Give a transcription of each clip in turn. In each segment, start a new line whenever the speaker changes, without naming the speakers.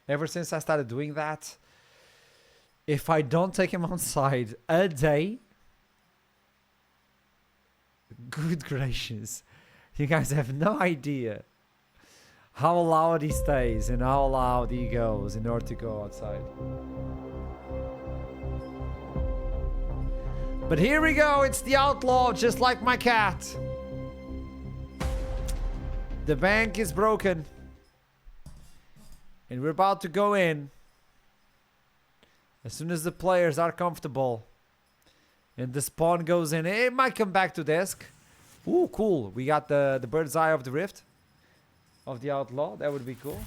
Ever since I started doing that, if I don't take him outside a day, good gracious, you guys have no idea how loud he stays and how loud he goes in order to go outside. But here we go, it's the outlaw, just like my cat. The bank is broken. And we're about to go in. As soon as the players are comfortable. And the spawn goes in. It might come back to desk. Ooh, cool. We got the bird's eye of the rift. Of the outlaw. That would be cool.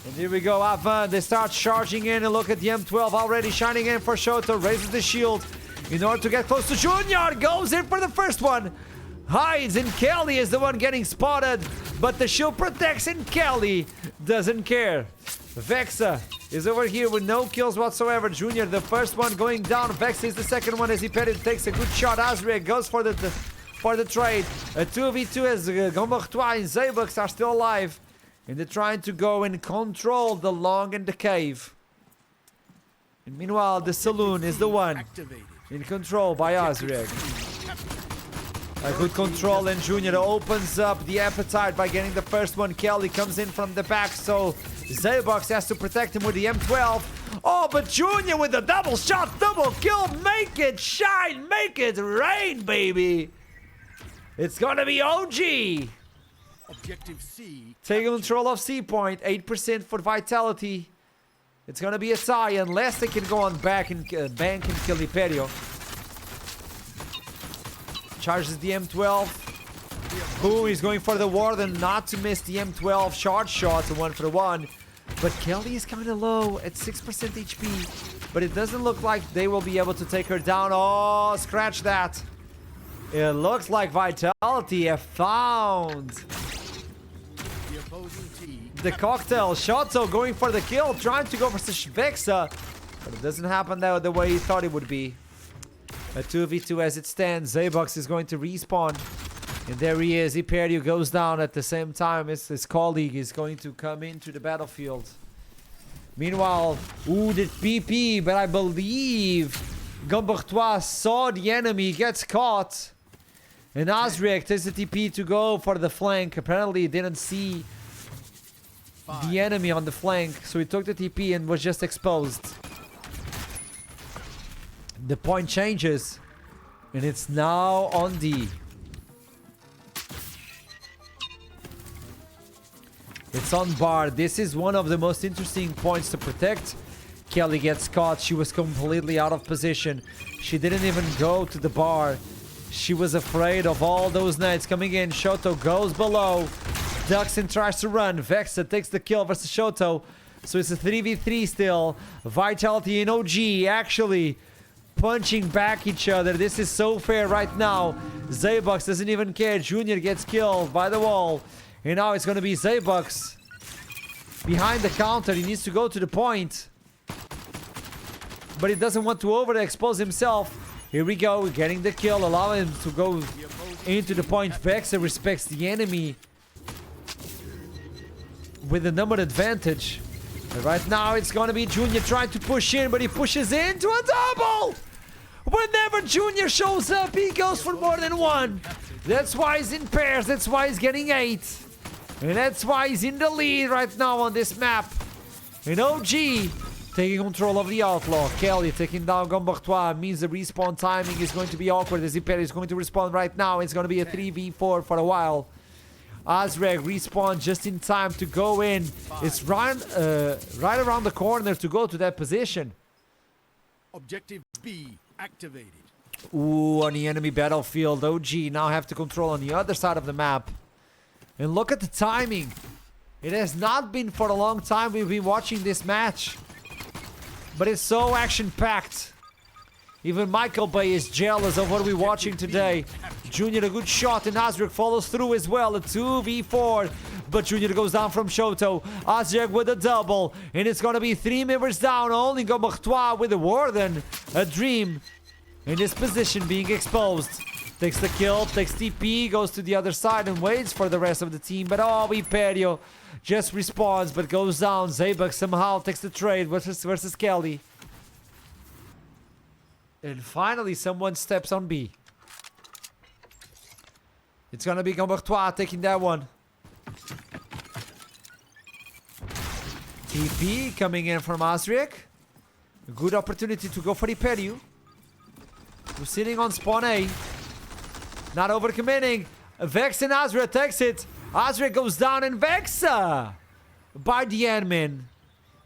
And here we go. Avan. They start charging in. And look at the M12 already shining in for Shoto. Raises the shield. In order to get close to Junior. Goes in for the first one. Hides. And Kelly is the one getting spotted. But the shield protects. And Kelly doesn't care. Vexa is over here with no kills whatsoever. Junior, the first one going down. Vexa is the second one as he takes a good shot. Azriel goes for the trade. A 2v2 as Gomortois and Zaybux are still alive. And they're trying to go and control the long and the cave. And meanwhile, the saloon is the one in control by Azriel. A good control, and Junior opens up the appetite by getting the first one. Kelly comes in from the back, so Zaybox has to protect him with the M12. Oh, but Junior with the double shot, double kill. Make it shine, make it rain, baby. It's gonna be OG.
Objective C.
Taking control of C point, 8% for vitality. It's gonna be a tie unless they can go on back and bank and kill Imperio. Charges the M12. Boom, he's going for the Warden, not to miss the M12 charge shot, a 1-for-1. But Kelly is kind of low at 6% HP. But it doesn't look like they will be able to take her down. Oh, scratch that. It looks like Vitality have found the cocktail. Shoto going for the kill, trying to go for Vexa. But it doesn't happen the way he thought it would be. A 2v2 as it stands. Zaybox is going to respawn. And there he is. Imperio goes down at the same time as his colleague is going to come into the battlefield. Meanwhile, ooh, the PP, but I believe Gombourtois saw the enemy, gets caught. And Azriel takes the TP to go for the flank. Apparently he didn't see the enemy on the flank, so he took the TP and was just exposed. The point changes, and it's now on D. It's on bar. This is one of the most interesting points to protect. Kelly gets caught. She was completely out of position. She didn't even go to the bar. She was afraid of all those knights coming in. Shoto goes below. Ducks and tries to run. Vexa takes the kill versus Shoto. So it's a 3v3 still. Vitality and OG actually punching back each other. This is so fair right now. Zaybox doesn't even care. Junior gets killed by the wall. And now it's going to be Zaybox behind the counter. He needs to go to the point. But he doesn't want to overexpose himself. Here we go. We're getting the kill. Allow him to go into the point. Vexa respects the enemy with the number advantage. But right now it's going to be Junior trying to push in, but he pushes into a double. Whenever Junior shows up, he goes for more than one. That's why he's in pairs. That's why he's getting 8. And that's why he's in the lead right now on this map. And OG taking control of the outlaw. Kelly taking down Gombourtois means the respawn timing is going to be awkward as Imperio is going to respawn right now. It's going to be a 3v4 for a while. Azreg respawn just in time to go in. It's right around the corner to go to that position.
Objective B activated.
Ooh, on the enemy battlefield, OG now have to control on the other side of the map. And look at the timing. It has not been for a long time we've been watching this match. But it's so action-packed. Even Michael Bay is jealous of what we're watching today. Junior a good shot and Azreg follows through as well. A 2v4. But Junior goes down from Shoto. Azreg with a double. And it's going to be 3 members down. Only Gombourtois with the Warden. A dream. In this position being exposed. Takes the kill, takes TP, goes to the other side and waits for the rest of the team. But oh, Imperio just respawns but goes down. Zaybuk somehow takes the trade versus Kelly. And finally someone steps on B. It's gonna be Gombertois taking that one. TP coming in from Azriek. A good opportunity to go for the Periu. Who's sitting on spawn A. Not overcommitting. Vex and Azriek takes it. Azriek goes down and Vexa by the admin.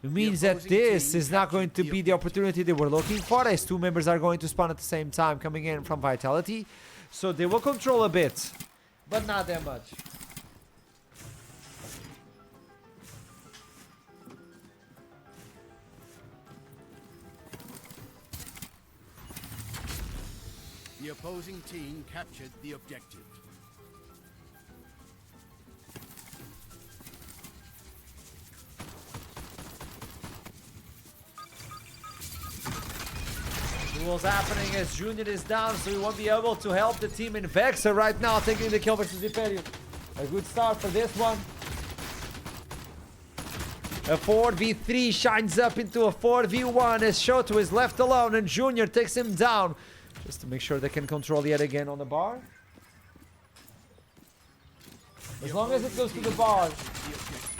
It means that this is not going to be the opportunity they were looking for, as two members are going to spawn at the same time coming in from Vitality. So they will control a bit, but not that much.
The opposing team captured the objective.
Duel's happening as Junior is down, so he won't be able to help the team in Vexa right now, taking the kill versus Imperium. A good start for this one. A 4v3 shines up into a 4v1 as Shoto is left alone and Junior takes him down. Just to make sure they can control yet again on the bar. As long as it goes to the bar,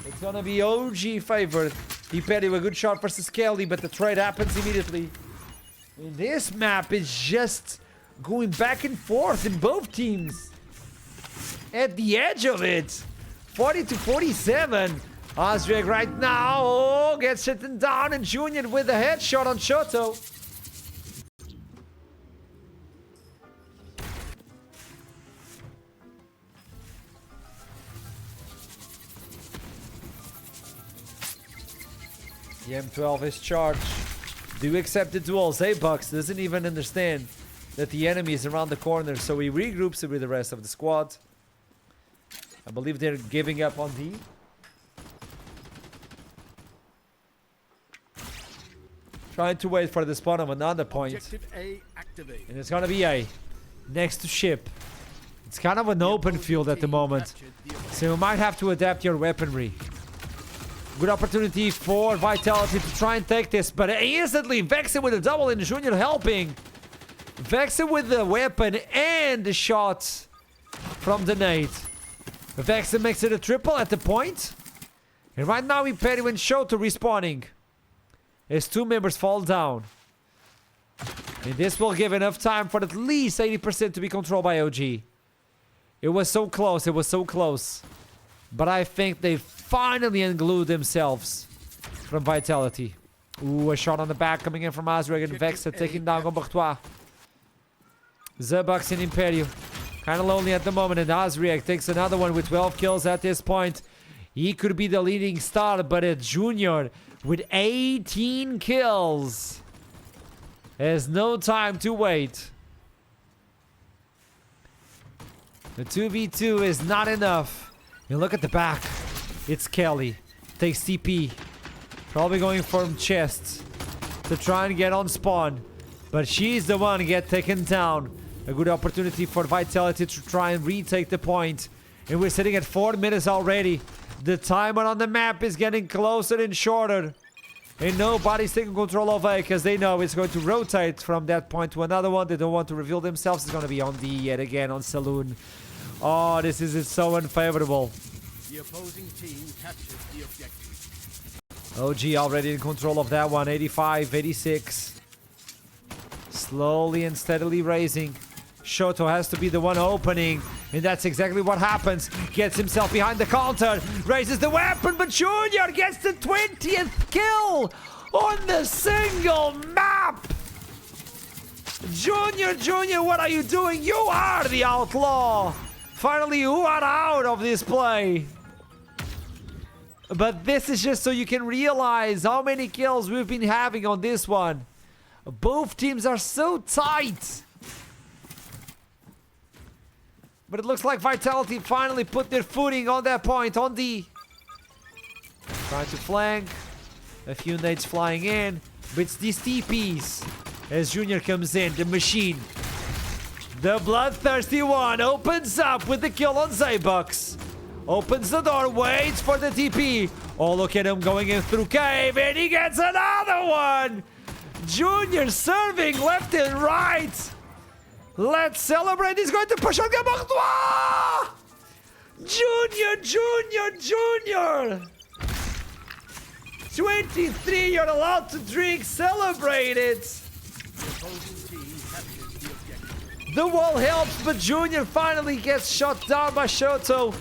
it's gonna be OG favored. Imperium a good shot versus Kelly, but the trade happens immediately. And this map is just going back and forth in both teams. At the edge of it. 40 to 47. Azriek right now gets shut down, and Junior with a headshot on Shoto. The M12 is charged. Do you accept the duel? Zaybuk doesn't even understand that the enemy is around the corner, so he regroups with the rest of the squad. I believe they're giving up on D. Trying to wait for the spawn of another point.
Objective A activated.
And it's gonna be A. Next to ship. It's kind of an open field at the moment, so you might have to adapt your weaponry. Good opportunity for Vitality to try and take this, but instantly Vexa with a double and Junior helping. Vexa with the weapon and the shot from the nade. Vexa makes it a triple at the point. And right now Imperium and Shoto respawning as two members fall down. And this will give enough time for at least 80% to be controlled by OG. It was so close, it was so close. But I think they finally unglued themselves from Vitality. Ooh, a shot on the back coming in from Azriek and Vexa taking down Gombertois. Zaybuk and Imperium. Kind of lonely at the moment, and Azriek takes another one with 12 kills at this point. He could be the leading star, but a Junior with 18 kills has no time to wait. The 2v2 is not enough. And look at the back. It's Kelly. Takes TP. Probably going for chests to try and get on spawn. But she's the one to get taken down. A good opportunity for Vitality to try and retake the point. And we're sitting at 4 minutes already. The timer on the map is getting closer and shorter. And nobody's taking control of A because they know it's going to rotate from that point to another one. They don't want to reveal themselves. It's going to be on D yet again on Saloon. Oh, this is so unfavorable.
The opposing team captured the objective.
OG already in control of that one. 85, 86. Slowly and steadily raising. Shoto has to be the one opening. And that's exactly what happens. Gets himself behind the counter. Raises the weapon, but Junior gets the 20th kill on the single map. Junior, what are you doing? You are the outlaw. Finally, you are out of this play. But this is just so you can realize how many kills we've been having on this one. Both teams are so tight. But it looks like Vitality finally put their footing on that point, on D. Trying to flank. A few nades flying in. But it's these TPs. As Junior comes in, the machine. The bloodthirsty one opens up with the kill on Zaybuk. Opens the door, waits for the TP. Oh, look at him going in through cave, and he gets another one. Junior serving left and right. Let's celebrate. He's going to push on Gamartois. Junior. 23, you're allowed to drink. Celebrate it. The wall helps, but Junior finally gets shot down by Shoto.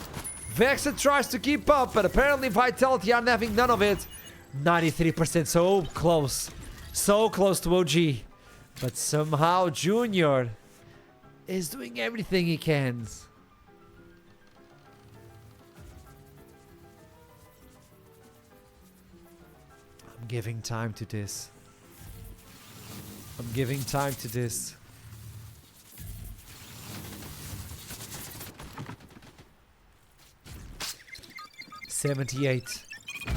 Vexa tries to keep up, but apparently Vitality are having none of it. 93%, so close. So close to OG. But somehow Junior is doing everything he can. I'm giving time to this. 78.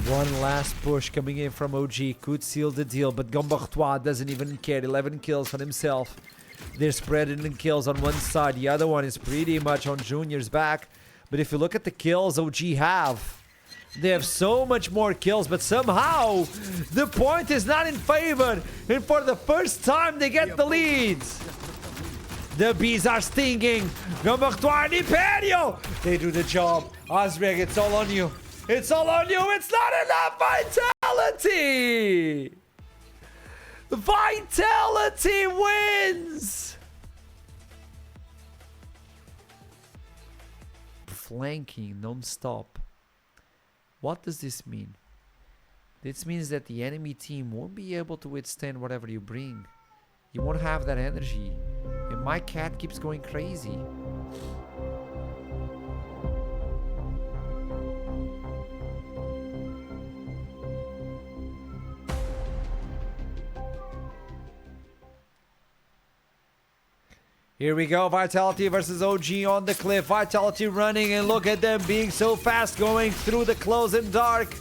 One last push coming in from OG. Could seal the deal, but Gombartois doesn't even care. 11 kills on himself. They're spreading the kills on one side. The other one is pretty much on Junior's back. But if you look at the kills OG have, they have so much more kills, but somehow the point is not in favor. And for the first time, they get the leads. The bees are stinging. Gombartois and Imperio. They do the job. Osreg, it's all on you. It's all on you. It's not enough vitality. Vitality wins. Flanking non-stop. What does this mean? This means that the enemy team won't be able to withstand whatever you bring. You won't have that energy. And my cat keeps going crazy. Here we go, Vitality versus OG on the cliff. Vitality running, and look at them being so fast going through the close and dark.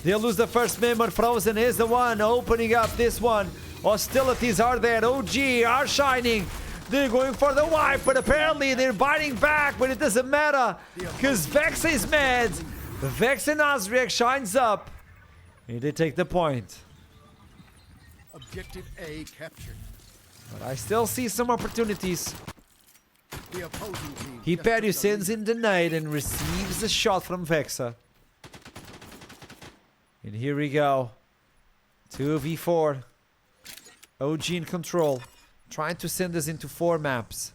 They'll lose the first mid, but Frozen is the one opening up this one. Hostilities are there. OG are shining. They're going for the wipe, but apparently they're biting back, but it doesn't matter because Vex is mad. Vex and Osric shines up. And they take the point.
Objective A captured.
But I still see some opportunities.
The opposing team
Hyperion sends in the night and receives a shot from Vexa. And here we go. 2v4. OG in control. Trying to send us into 4 maps.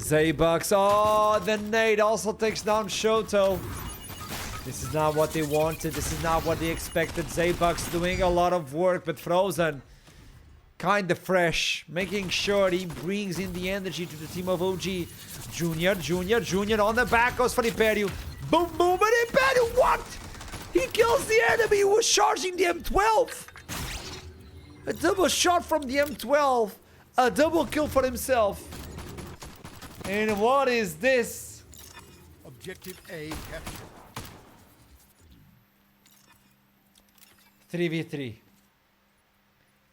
Zaybucks. Oh, the nade also takes down Shoto. This is not what they wanted. This is not what they expected. Zaybucks doing a lot of work, but Frozen kind of fresh, making sure he brings in the energy to the team of OG. Junior on the back goes for Imperio. Boom, boom, and Imperio, what? He kills the enemy who was charging the M12. A double shot from the M12. A double kill for himself. And what is this?
Objective A captured.
3v3.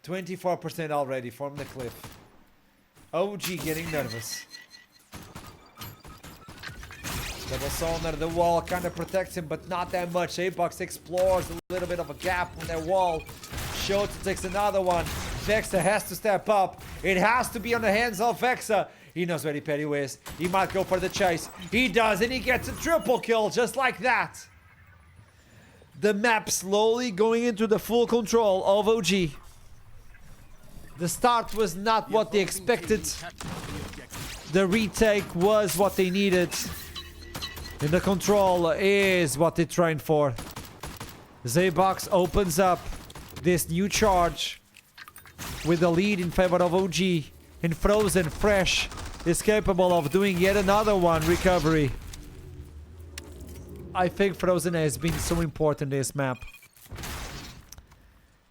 24% already from the cliff. OG getting nervous. Double sonar, the wall kind of protects him, but not that much. Apex explores a little bit of a gap on that wall. Shota takes another one. Vexa has to step up. It has to be on the hands of Vexa. He knows where Hyperion is. He might go for the chase. He does, and he gets a triple kill just like that. The map slowly going into the full control of OG. The start was not what they expected. The retake was what they needed. And the control is what they trained for. Zaybox opens up this new charge with the lead in favor of OG. And Frozen, fresh, is capable of doing yet another one recovery. I think Frozen has been so important in this map.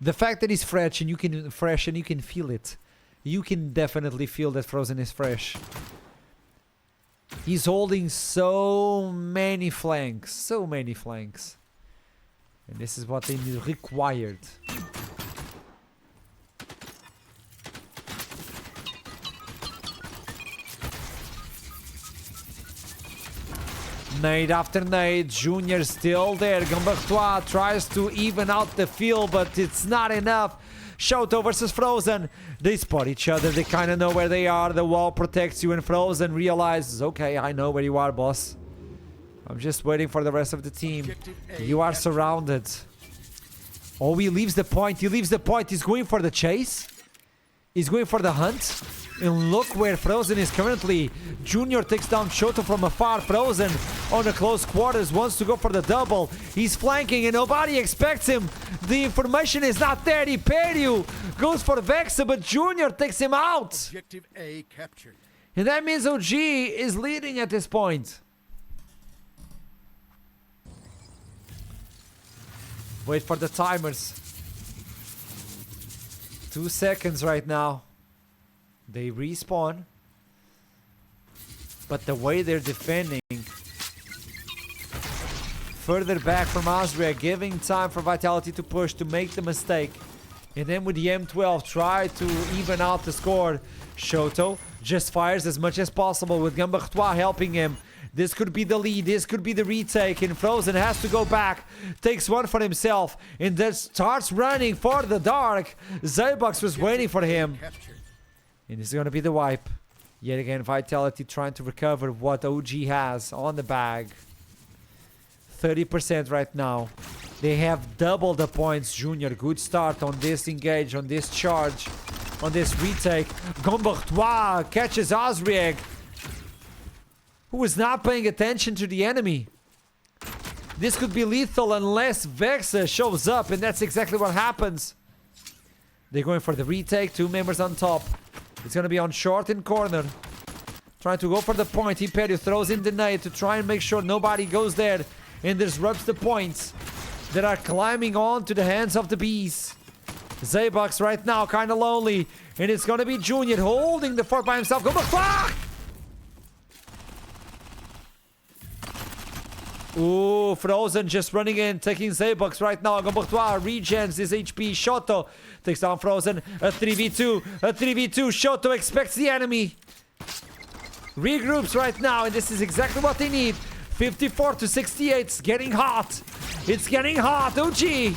The fact that he's fresh and you can feel it. You can definitely feel that Frozen is fresh. He's holding so many flanks. So many flanks. And this is what they need required. Nade after nade, Junior still there. Gombertois tries to even out the field, but it's not enough. Shoto versus Frozen. They spot each other. They kind of know where they are. The wall protects you, and Frozen realizes, okay, I know where you are, boss. I'm just waiting for the rest of the team. You are surrounded. Oh, he leaves the point. He leaves the point. He's going for the chase. He's going for the hunt. And look where Frozen is currently. Junior takes down Shoto from afar. Frozen on the close quarters wants to go for the double. He's flanking and nobody expects him. The information is not there. Imperio goes for Vexa, but Junior takes him out.
Objective A captured.
And that means OG is leading at this point. Wait for the timers. 2 seconds right now. They respawn. But the way they're defending, further back from Azria, giving time for Vitality to push, to make the mistake. And then with the M12, try to even out the score. Shoto just fires as much as possible with Gombertois helping him. This could be the lead, this could be the retake, and Frozen has to go back, takes one for himself, and then starts running for the dark. Zybox was waiting for him. And it's gonna be the wipe. Yet again, Vitality trying to recover what OG has on the bag. 30% right now. They have double the points. Junior, good start on this engage, on this charge, on this retake. Gombertois catches Azrieg, who is not paying attention to the enemy. This could be lethal unless Vexa shows up, and that's exactly what happens. They're going for the retake, 2 members on top. It's gonna be on short in corner. Trying to go for the point. Imperio throws in the nade to try and make sure nobody goes there and disrupts the points that are climbing on to the hands of the bees. Zybox right now kinda lonely, and it's gonna be Junior holding the fort by himself. Go back! Ooh, Frozen just running in, taking Zybox right now. Gombertois regens his HP. Shoto takes down Frozen. A 3v2. A 3v2. Shoto expects the enemy. Regroups right now, and this is exactly what they need. 54 to 68. It's getting hot. It's getting hot. OG.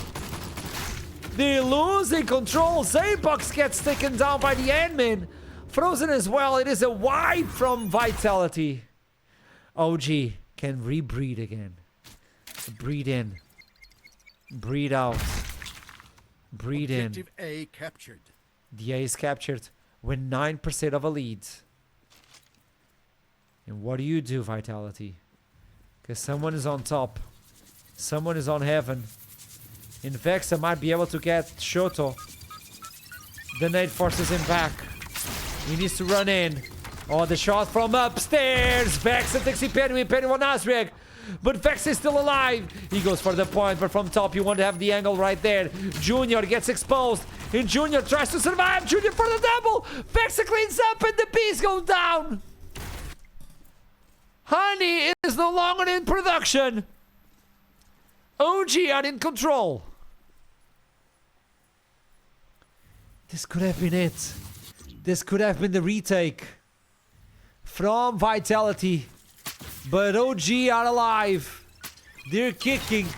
They're losing control. Zybox gets taken down by the admin. Frozen as well. It is a wipe from Vitality. OG can rebreathe again. Breathe in. Breathe out. Breathe in.
Objective A captured.
The A is captured with 9% of a lead. And what do, Vitality? Because someone is on top. Someone is on heaven. And Vexa might be able to get Shoto. The nade forces him back. He needs to run in. Oh, the shot from upstairs. Vexa takes Imperio on Azrieg. But Vexa is still alive. He goes for the point, but from top you want to have the angle right there. Junior gets exposed. And Junior tries to survive. Junior for the double. Vexa cleans up and the bees go down. Honey is no longer in production. OG are in control. This could have been it. This could have been the retake from Vitality. But OG are alive. They're kicking.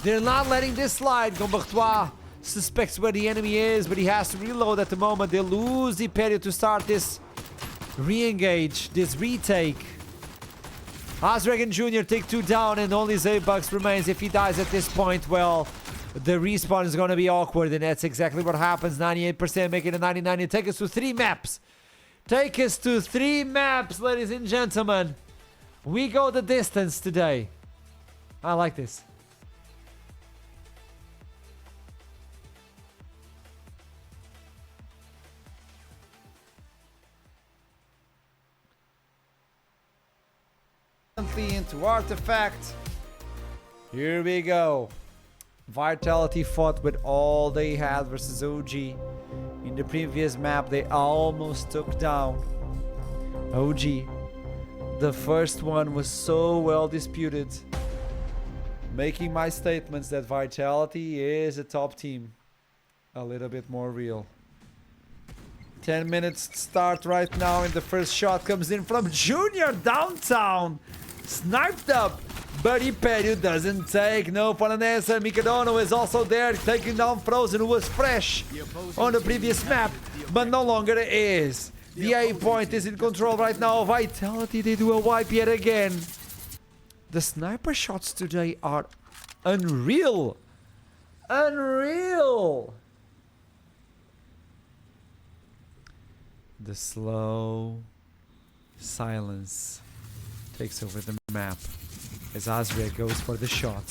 They're not letting this slide. Gombertois suspects where the enemy is, but he has to reload at the moment. They lose the period to start this re-engage, this retake. Azreg and Junior take 2 down, and only Zybox remains. If he dies at this point, well, the respawn is going to be awkward, and that's exactly what happens. 98% making a 99, and take us to 3 maps. Take us to 3 maps, ladies and gentlemen. We go the distance today. I like this. Into Artifact. Here we go. Vitality fought with all they had versus OG. In the previous map, they almost took down OG. The first one was so well disputed, making my statements that Vitality is a top team a little bit more real. 10 minutes start right now, and the first shot comes in from Junior downtown. Sniped up, but Imperio doesn't take no for an answer. Mikadono is also there, taking down Frozen, who was fresh on the previous map, but no longer is. The A point is in control right now. Vitality, they do a wipe yet again. The sniper shots today are unreal. Unreal. The slow silence takes over the map as Azrek goes for the shot.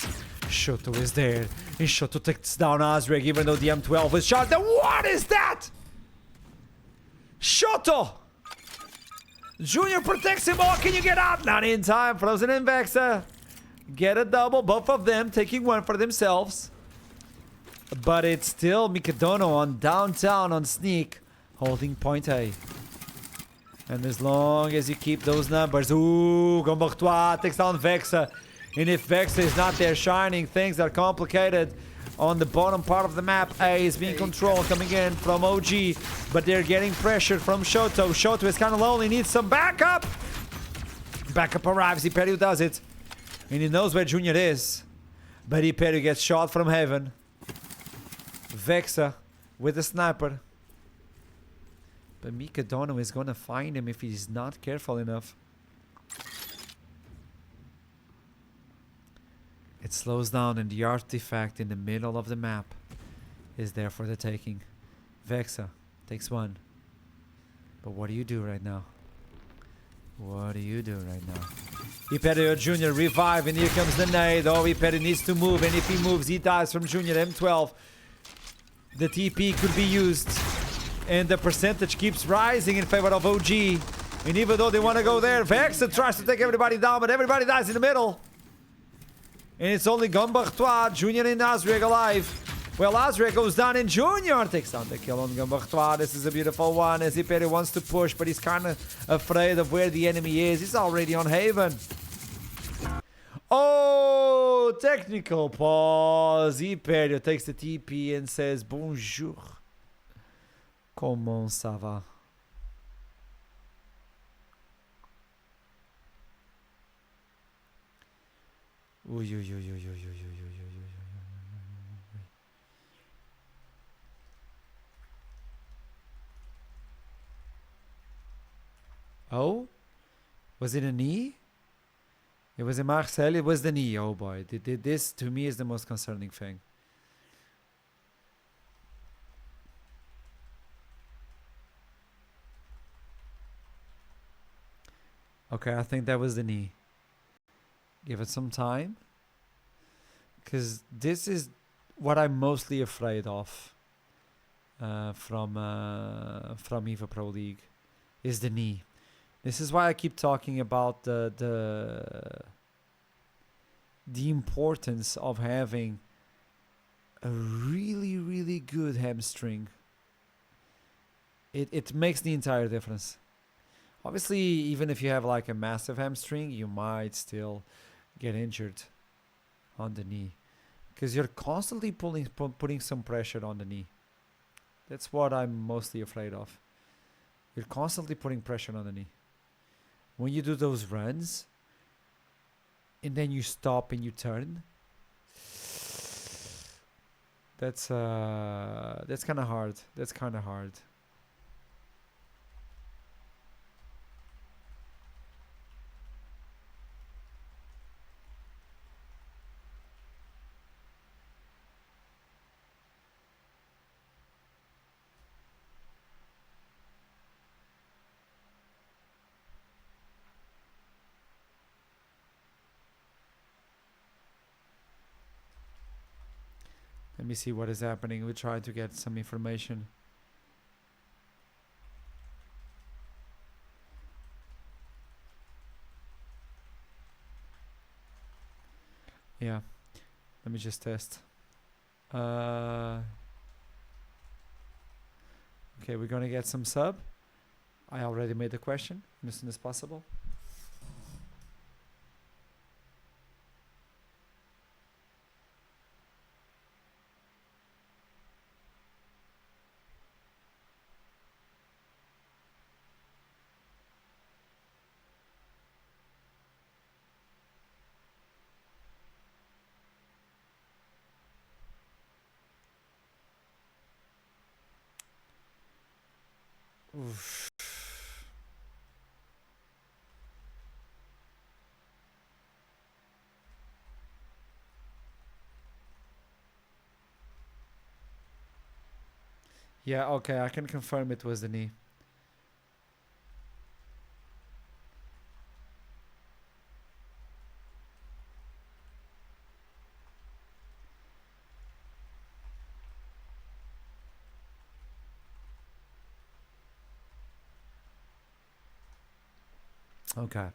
Shoto is there, and Shoto takes down Azrek even though the M12 is shot. And what is that? Shoto! Junior protects him. Oh, can you get out? Not in time. Frozen and Vexa get a double, both of them taking one for themselves. But it's still Mikadono on downtown on sneak, holding point A. And as long as you keep those numbers... Ooh, Gombartois takes down Vexa. And if Vexa is not there shining, things are complicated. On the bottom part of the map, A is being controlled, coming in from OG. But they're getting pressure from Shoto. Shoto is kind of lonely, needs some backup. Backup arrives, Imperio does it. And he knows where Junior is. But Imperio gets shot from heaven. Vexa with the sniper. But Mikadono is gonna find him if he's not careful enough. It slows down, and the artifact in the middle of the map is there for the taking. Vexa takes one. But what do you do right now? What do you do right now? Imperio Junior revive, and here comes the nade. Oh, Imperio needs to move, and if he moves, he dies from Junior. M12. The TP could be used, and the percentage keeps rising in favor of OG. And even though they want to go there, Vexa tries to take everybody down, but everybody dies in the middle. And it's only Gombartois, Junior and Azrek alive. Well, Azrek goes down, and Junior takes down the kill on Gombartois. This is a beautiful one, as Imperio wants to push, but he's kind of afraid of where the enemy is. He's already on Haven. Oh, technical pause. Imperio takes the TP and says, bonjour. Comment ça va? Uy, uy, uy, uy, uy, uy, uy, uy, uy, uy. Oh? Was it a knee? It was a Marcel, it was the knee. Oh boy. This to me is the most concerning thing. Okay, I think that was the knee. Give it some time. Because this is what I'm mostly afraid of from EVA Pro League. Is the knee. This is why I keep talking about the importance of having a really, really good hamstring. It makes the entire difference. Obviously, even if you have like a massive hamstring, you might still get injured on the knee. Because you're constantly putting some pressure on the knee. That's what I'm mostly afraid of. You're constantly putting pressure on the knee. When you do those runs, and then you stop and you turn, that's kind of hard. That's kind of hard. Let me see what is happening. We try to get some information. Yeah. Let me just test. Okay, we're gonna get some sub. I already made the question as soon as possible. Oof. Yeah, okay, I can confirm it was the knee. Okay.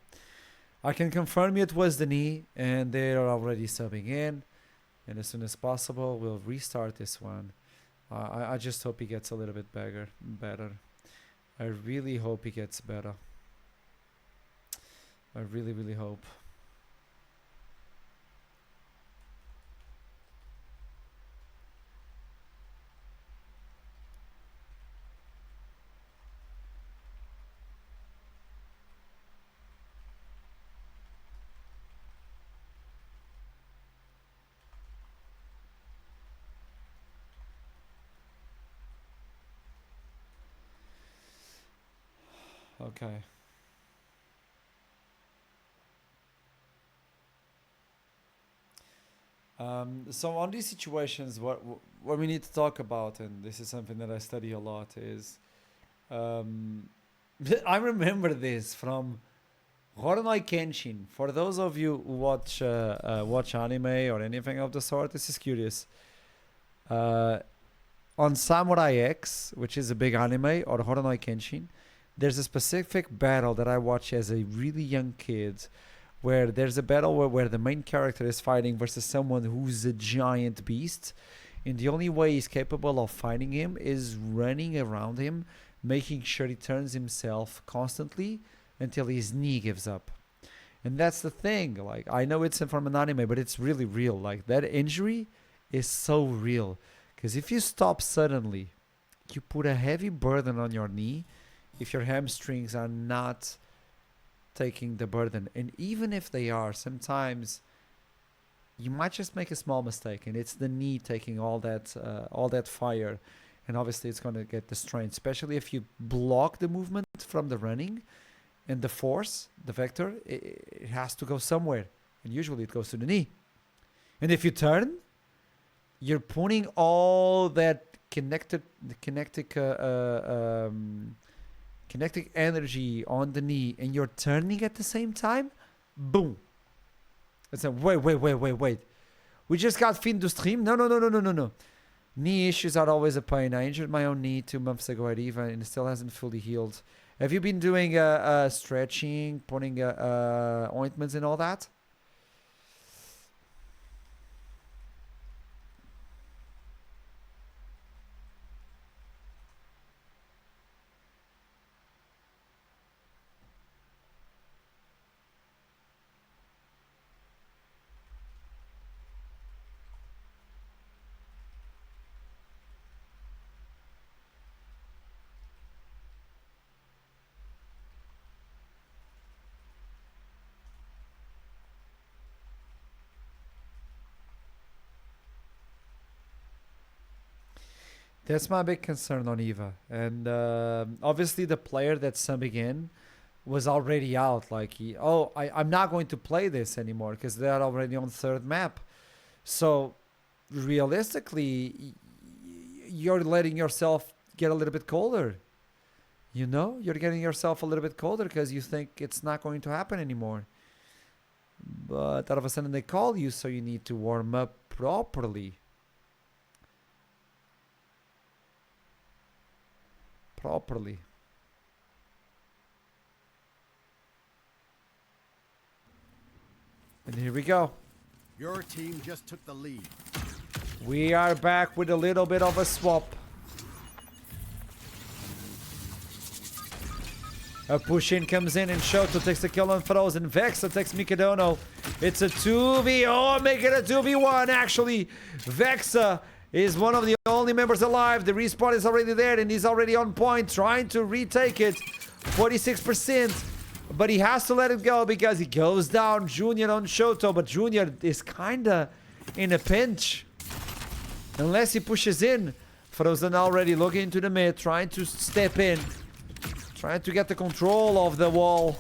I can confirm it was the knee, and they are already subbing in. And as soon as possible, we'll restart this one. I just hope he gets a little bit better. I really hope he gets better. I really, really hope. Okay. So on these situations, what we need to talk about, and this is something that I study a lot, is I remember this from Horonoi Kenshin. For those of you who watch anime or anything of the sort, this is curious. On Samurai X, which is a big anime, or Horonoi Kenshin, there's a specific battle that I watched as a really young kid, where there's a battle where the main character is fighting versus someone who's a giant beast, and the only way he's capable of fighting him is running around him, making sure he turns himself constantly until his knee gives up. And that's the thing, like, I know it's from an anime, but it's really real. Like, that injury is so real, because if you stop suddenly, you put a heavy burden on your knee if your hamstrings are not taking the burden. And even if they are, sometimes you might just make a small mistake, and it's the knee taking all that fire, and obviously it's going to get the strain, especially if you block the movement from the running, and the force, the vector, it has to go somewhere, and usually it goes to the knee. And if you turn, you're putting all that kinetic energy on the knee, and you're turning at the same time. Boom. It's a wait. We just got fin to stream. No. Knee issues are always a pain. I injured my own knee 2 months ago at EVA, and it still hasn't fully healed. Have you been doing stretching, putting ointments and all that? That's my big concern on EVA. And obviously the player that's subbing in was already out. Like, I'm not going to play this anymore because they're already on third map. So realistically, you're letting yourself get a little bit colder. You know, you're getting yourself a little bit colder because you think it's not going to happen anymore. But all of a sudden they call you, so you need to warm up properly. And here we go.
Your team just took the lead.
We are back with a little bit of a swap. A push-in comes in, and Shoto takes the kill on Frozen. Vexa takes Mikadono. It's a 2v. Oh, make it a 2v1, actually. Vexa is one of the only members alive. The respawn is already there, and he's already on point, trying to retake it. 46%. But he has to let it go because he goes down. Junior on Shoto, but Junior is kinda in a pinch. Unless he pushes in. Frozen already looking into the mid, trying to step in. Trying to get the control of the wall.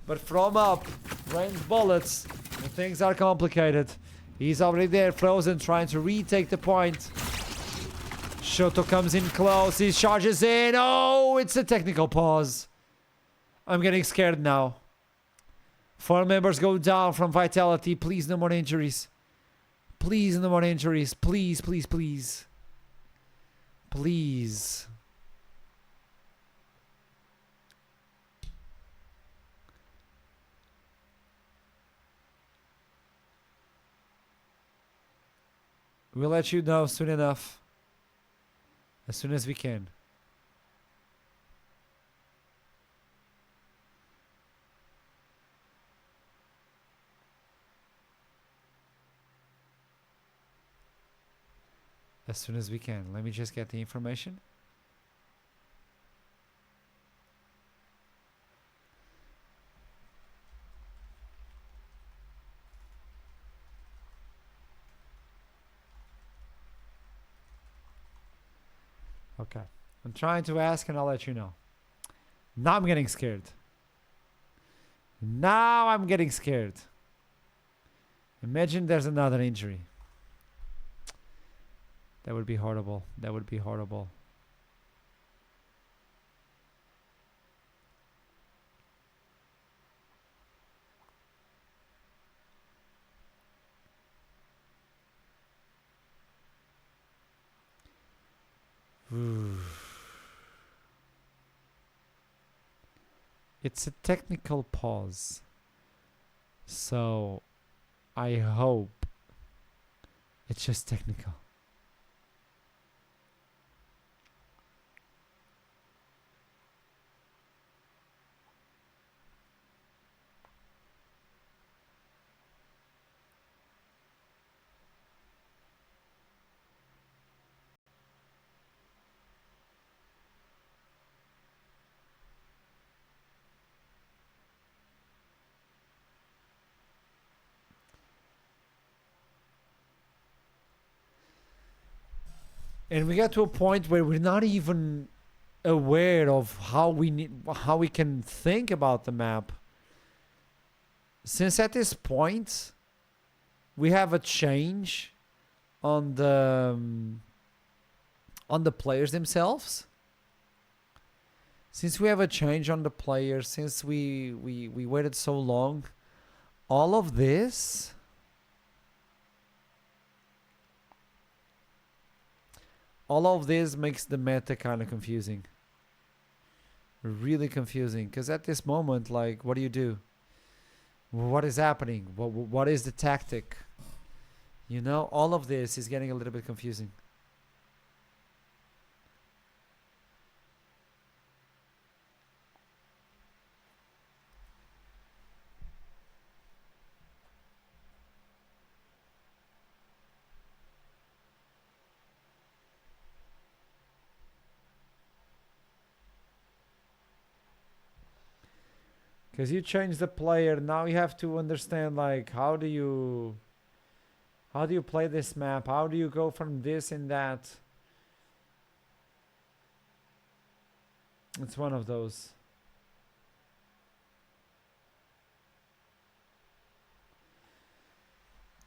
But from up, ranged bullets, and things are complicated. He's already there, frozen, trying to retake the point. Shoto comes in close, he charges in. Oh, it's a technical pause. I'm getting scared now. 4 members go down from Vitality. Please, no more injuries. Please, no more injuries. Please, please, please. Please. We'll let you know soon enough. As soon as we can. As soon as we can. Let me just get the information. Okay. I'm trying to ask and I'll let you know. Now I'm getting scared. Now I'm getting scared. Imagine there's another injury. That would be horrible. That would be horrible. It's a technical pause. So I hope it's just technical. And we get to a point where we're not even aware of how we can think about the map. Since at this point we have a change on the players themselves. Since we have a change on the players, since we waited so long, all of this makes the meta kind of confusing. Really confusing. Because at this moment, like, what do? What is happening? What is the tactic? You know, all of this is getting a little bit confusing. Because you change the player, now you have to understand, like, how do you play this map? How do you go from this and that? It's one of those.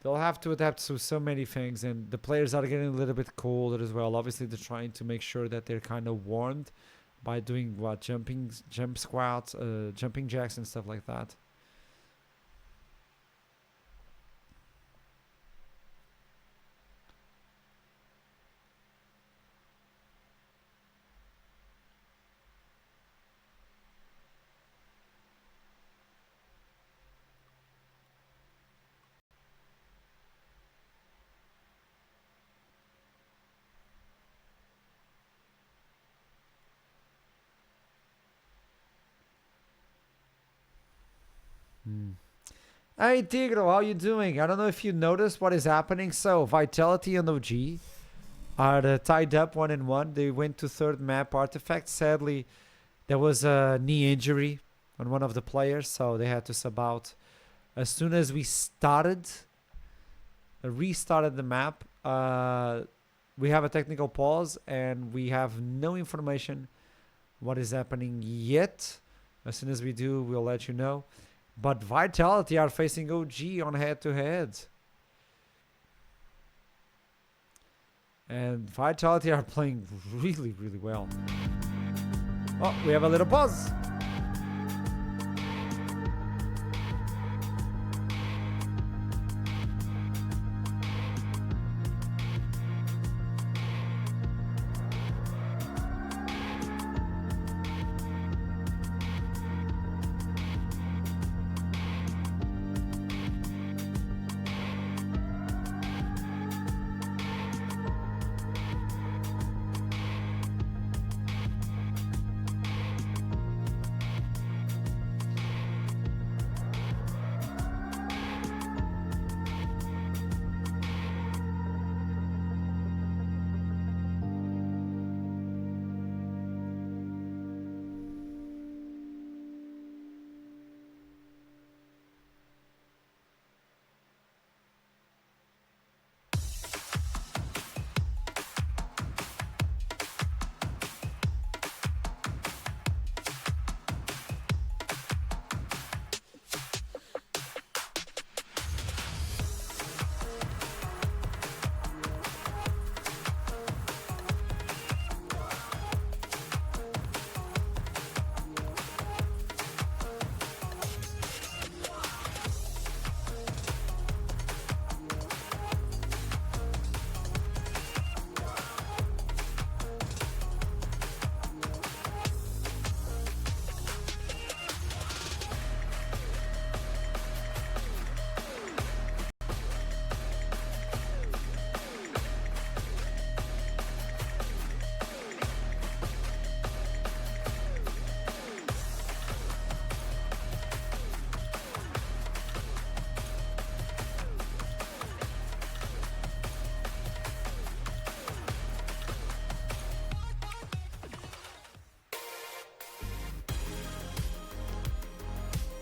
They'll have to adapt to so many things, and the players are getting a little bit colder as well. Obviously, they're trying to make sure that they're kind of warmed by doing what, jump squats, jumping jacks and stuff like that. Hey Tigro, how you doing? I don't know if you noticed what is happening. So Vitality and OG are tied up 1-1. They went to third map Artifact. Sadly, there was a knee injury on one of the players, so they had to sub out. As soon as we restarted the map, we have a technical pause and we have no information what is happening yet. As soon as we do, we'll let you know. But Vitality are facing OG on head-to-head. And Vitality are playing really, really well. Oh, we have a little pause.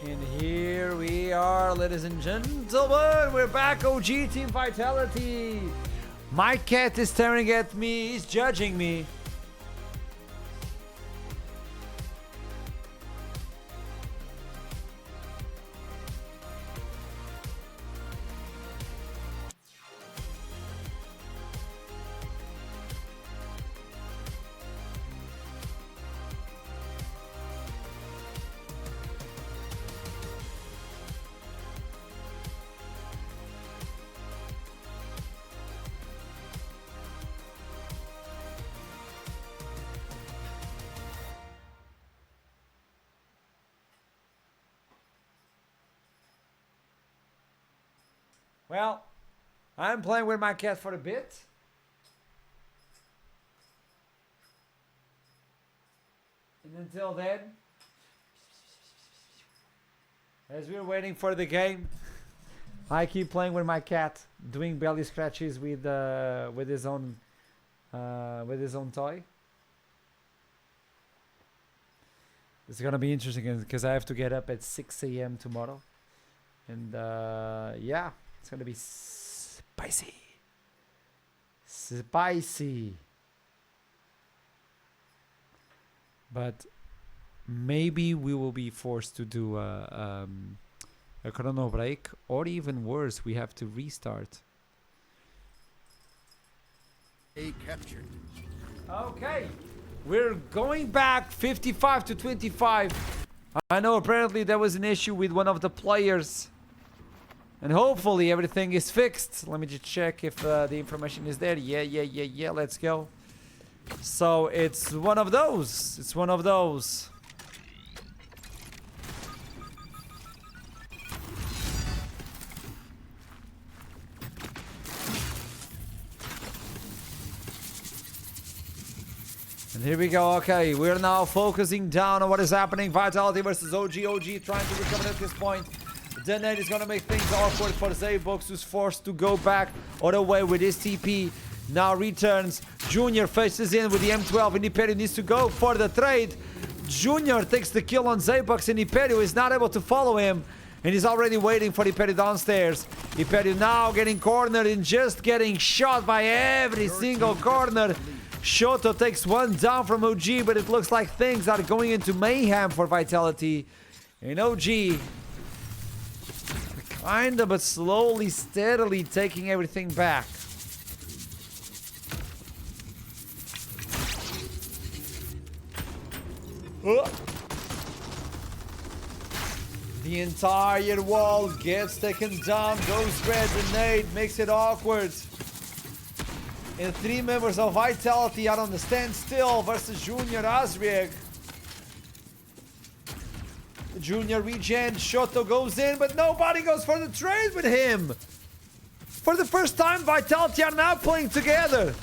And here we are, ladies and gentlemen. We're back, OG Team Vitality. My cat is staring at me. He's judging me. Well, I'm playing with my cat for a bit. And until then, as we're waiting for the game, I keep playing with my cat, doing belly scratches with his own toy. It's gonna be interesting because I have to get up at 6 a.m. tomorrow, and yeah. It's gonna be spicy. Spicy. But maybe we will be forced to do a chrono break, or even worse, we have to restart.
A captured.
Okay. We're going back 55 to 25. I know apparently there was an issue with one of the players. And hopefully everything is fixed. Let me just check if the information is there. Yeah, let's go. So it's one of those. It's one of those. And here we go. Okay, we're now focusing down on what is happening. Vitality versus OG. OG trying to recover at this point. Denet is going to make things awkward for Zaybox, who's forced to go back all the way with his TP. Now returns. Junior faces in with the M12, and Imperio needs to go for the trade. Junior takes the kill on Zaybox, and Imperio is not able to follow him. And he's already waiting for Imperio downstairs. Imperio now getting cornered and just getting shot by every single corner. Shoto takes one down from OG, but it looks like things are going into mayhem for Vitality. And OG, kinda but slowly, steadily taking everything back. The entire wall gets taken down, goes red, grenade, makes it awkward. And 3 members of Vitality are on the standstill versus Junior Azrieg. Junior regen, Shoto goes in, but nobody goes for the trade with him. For the first time, Vitality are now playing together.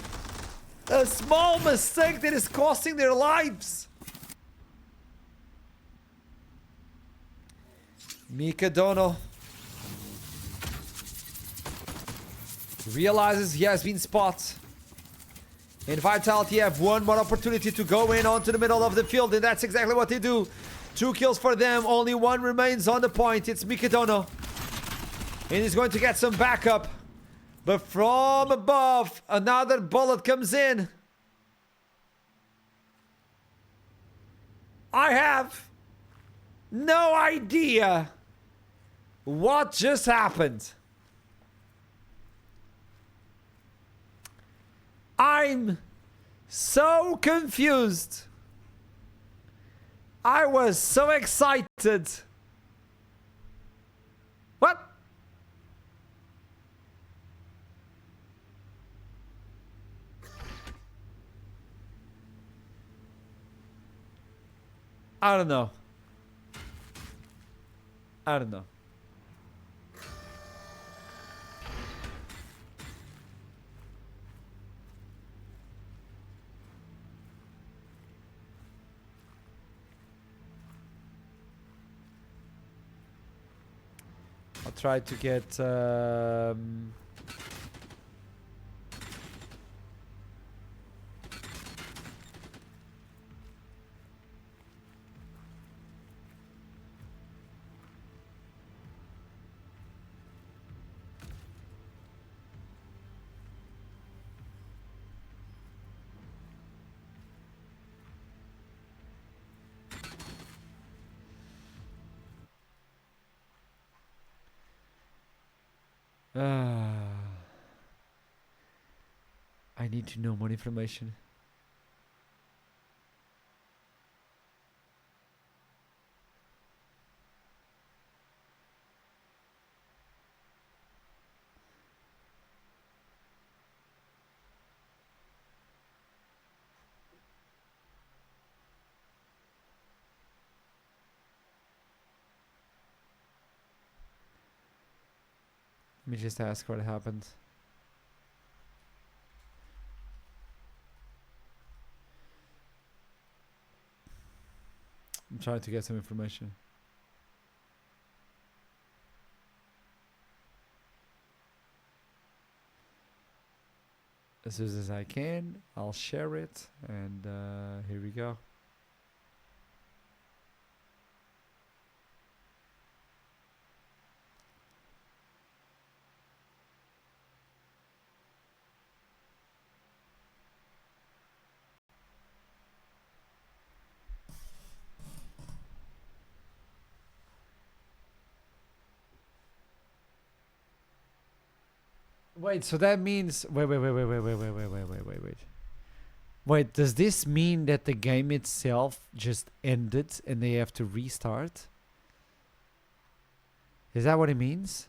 A small mistake that is costing their lives. Mikadono realizes he has been spotted. And Vitality have one more opportunity to go in onto the middle of the field, and that's exactly what they do. 2 kills for them, only 1 remains on the point. It's Mikadono. And he's going to get some backup. But from above, another bullet comes in. I have no idea what just happened. I'm so confused. I was so excited. What? I don't know. I don't know. I'll try to get I need to know more information. Let me just ask what happened. I'm trying to get some information. As soon as I can, I'll share it, and here we go. Wait, so that means wait, does this mean that the game itself just ended and they have to restart? Is that what it means?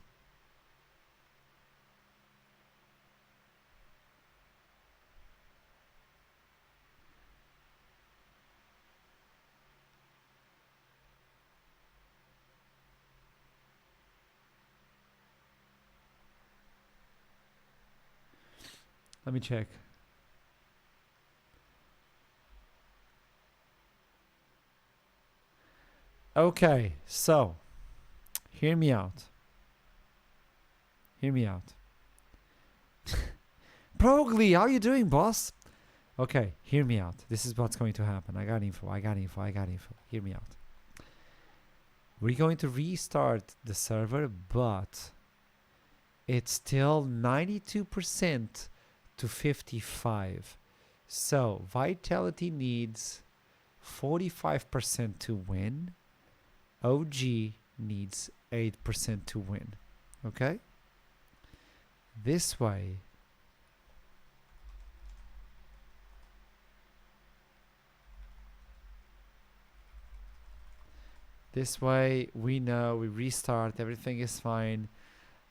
Let me check. Okay, so hear me out. Hear me out. Progly, how you doing, boss? Okay, hear me out. This is what's going to happen. I got info. Hear me out. We're going to restart the server, but it's still 92% to 55. So Vitality needs 45% to win. OG needs 8% to win. Okay? This way, we know, we restart, everything is fine.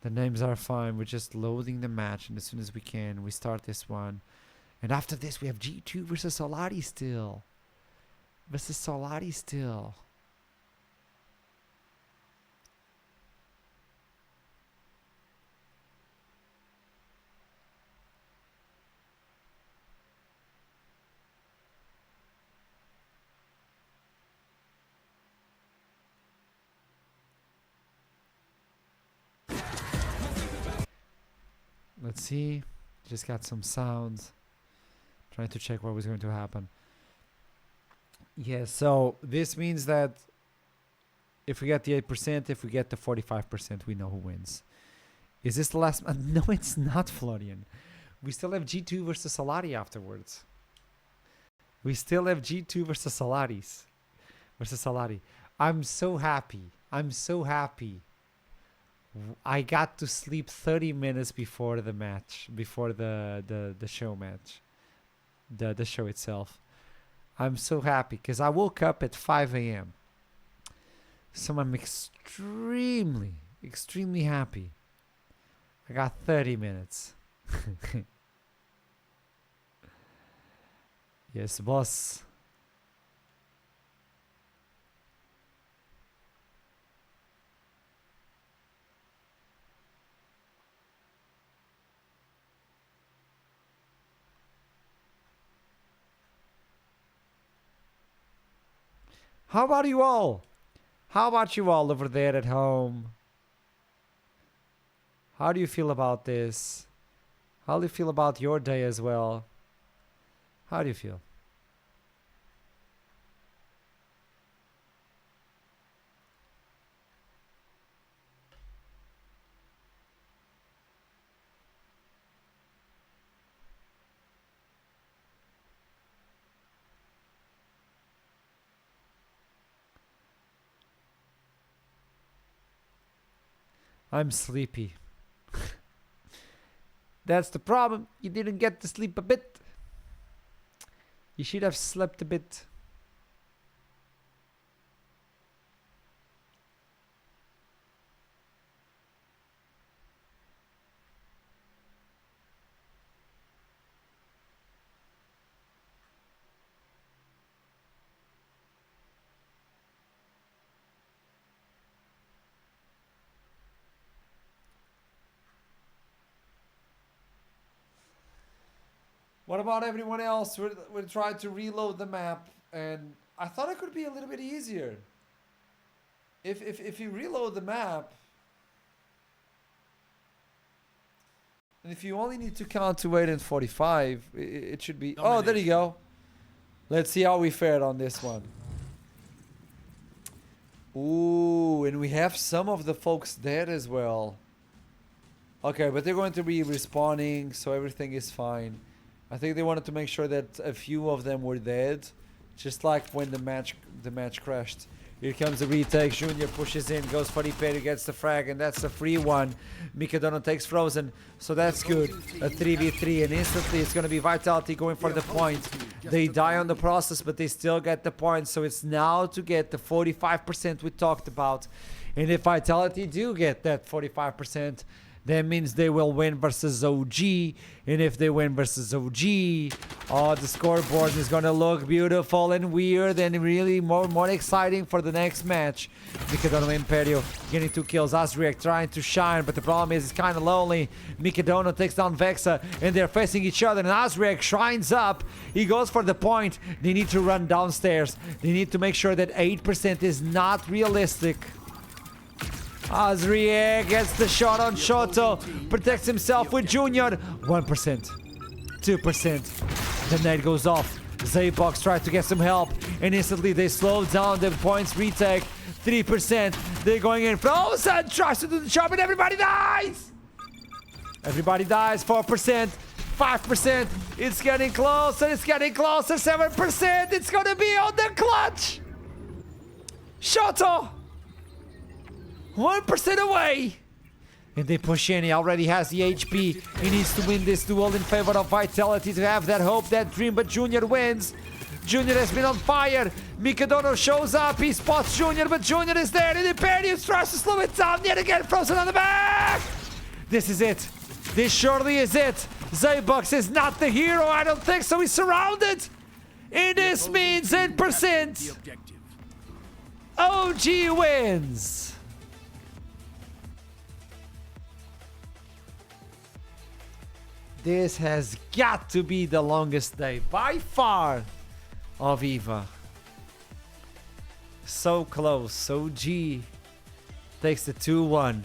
The names are fine. We're just loading the match, and as soon as we can, we start this one. And after this, we have G2 versus Solary still. Let's see. Just got some sounds. Trying to check what was going to happen. Yeah, so this means that if we get the 8%, if we get the 45%, we know who wins. Is this the last? No, it's not, Florian. We still have G2 versus Solary afterwards. We still have G2 versus Solary. I'm so happy. I got to sleep 30 minutes before the match, before the show match, the show itself. I'm so happy because I woke up at 5 a.m. So I'm extremely happy. I got 30 minutes. Yes, boss. How about you all? How about you all over there at home? How do you feel about this? How do you feel about your day as well? How do you feel? I'm sleepy. That's the problem. You didn't get to sleep a bit. You should have slept a bit. What about everyone else? We're trying to reload the map, and I thought it could be a little bit easier. If you reload the map, and if you only need to count to 8 and 45, it should be. Oh, there you go. Let's see how we fared on this one. Ooh, and we have some of the folks dead as well. Okay, but they're going to be respawning, so everything is fine. I think they wanted to make sure that a few of them were dead, just like when the match crashed. Here comes the retake. Junior pushes in, goes for the parry, gets the frag, and that's a free one. Mikadono takes Frozen, so that's good. A 3v3, and instantly it's going to be Vitality going for the point. They die on the process, but they still get the point, so it's now to get the 45% we talked about. And if Vitality do get that 45%, that means they will win versus OG. And if they win versus OG, oh, the scoreboard is going to look beautiful and weird and really more exciting for the next match. Mikadono Imperio getting 2 kills. Azriek trying to shine, but the problem is it's kind of lonely. Mikadono takes down Vexa, and they're facing each other. And Azriek shines up. He goes for the point. They need to run downstairs. They need to make sure that 8% is not realistic. Azriek gets the shot on Shoto, protects himself with Junior. 1%, 2%. The net goes off. Zaybox tried to get some help, and instantly they slow down the points retake. 3%. They're going in. Frozen tries to do the job, and everybody dies. 4%. 5%. It's getting closer. It's getting closer. 7%. It's going to be on the clutch. Shoto. 1% away. And then Posheni already has the HP. He needs to win this duel in favor of Vitality to have that hope, that dream. But Junior wins. Junior has been on fire. Mikadono shows up. He spots Junior, but Junior is there. And Imperius tries to slow it down. Yet again, frozen on the back. This is it. This surely is it. Zaybox is not the hero. I don't think so. He's surrounded. And this means 8%. OG wins. This has got to be the longest day by far of EVA. So close. OG takes the 2-1.